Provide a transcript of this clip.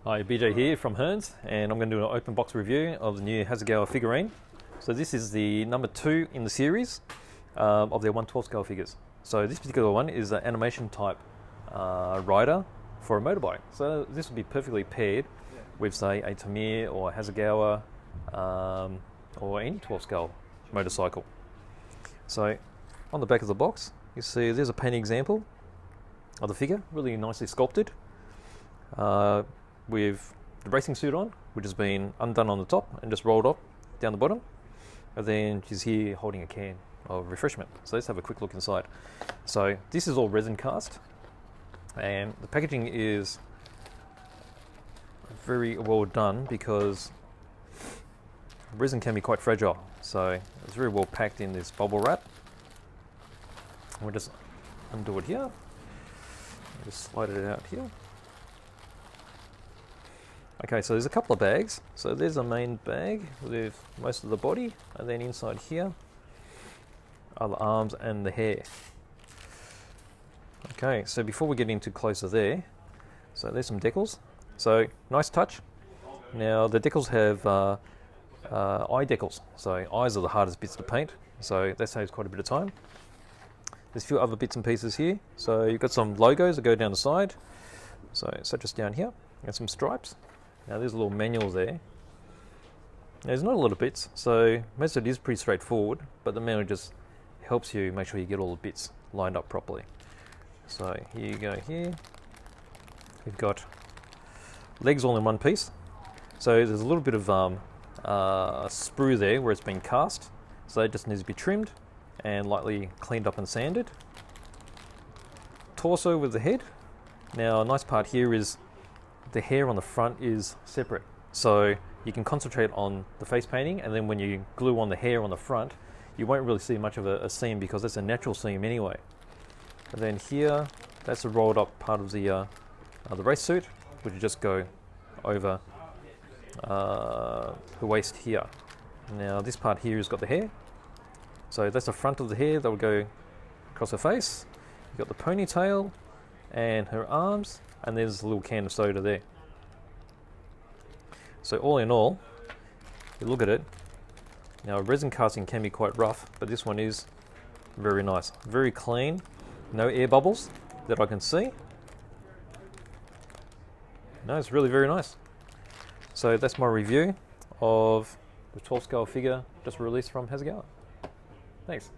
Hi, BJ here from Hearns, and I'm going to do an open box review of the new Hasegawa figurine. So this is the number 2 in the series of their 1/12 scale figures. So this particular one is an animation type rider for a motorbike. So this would be perfectly paired with, say, a Tamir or Hasegawa or any 12 scale motorcycle. So on the back of the box, you see there's a painting example of the figure, really nicely sculpted. With the racing suit on, which has been undone on the top and just rolled up down the bottom, and then she's here holding a can of refreshment. So let's have a quick look inside. So this is all resin cast, and the packaging is very well done because resin can be quite fragile. So it's very well packed in this bubble wrap. We'll just undo it here, just slide it out here. Okay, so there's a couple of bags. So there's a main bag with most of the body, and then inside here are the arms and the hair. Okay, so before we get into closer there, so there's some decals. So nice touch. Now the decals have eye decals. So eyes are the hardest bits to paint, so that saves quite a bit of time. There's a few other bits and pieces here. So you've got some logos that go down the side. So such as down here, and some stripes. Now there's a little manual there. There's not a lot of bits, so most of it is pretty straightforward, but the manual just helps you make sure you get all the bits lined up properly. So here you go here. We've got legs all in one piece. So there's a little bit of sprue there where it's been cast, so it just needs to be trimmed and lightly cleaned up and sanded. Torso with the head. Now a nice part here is the hair on the front is separate, so you can concentrate on the face painting, and then when you glue on the hair on the front, you won't really see much of a seam because it's a natural seam anyway. And then here, that's a rolled up part of the race suit, which will just go over the waist here. Now this part here has got the hair, so that's the front of the hair that will go across her face. You've got the ponytail and her arms, and there's a little can of soda there. So all in all, you look at it, now resin casting can be quite rough, but this one is very nice, very clean, no air bubbles that I can see. No, it's really very nice. So that's my review of the 12 scale figure just released from Hasegawa. Thanks.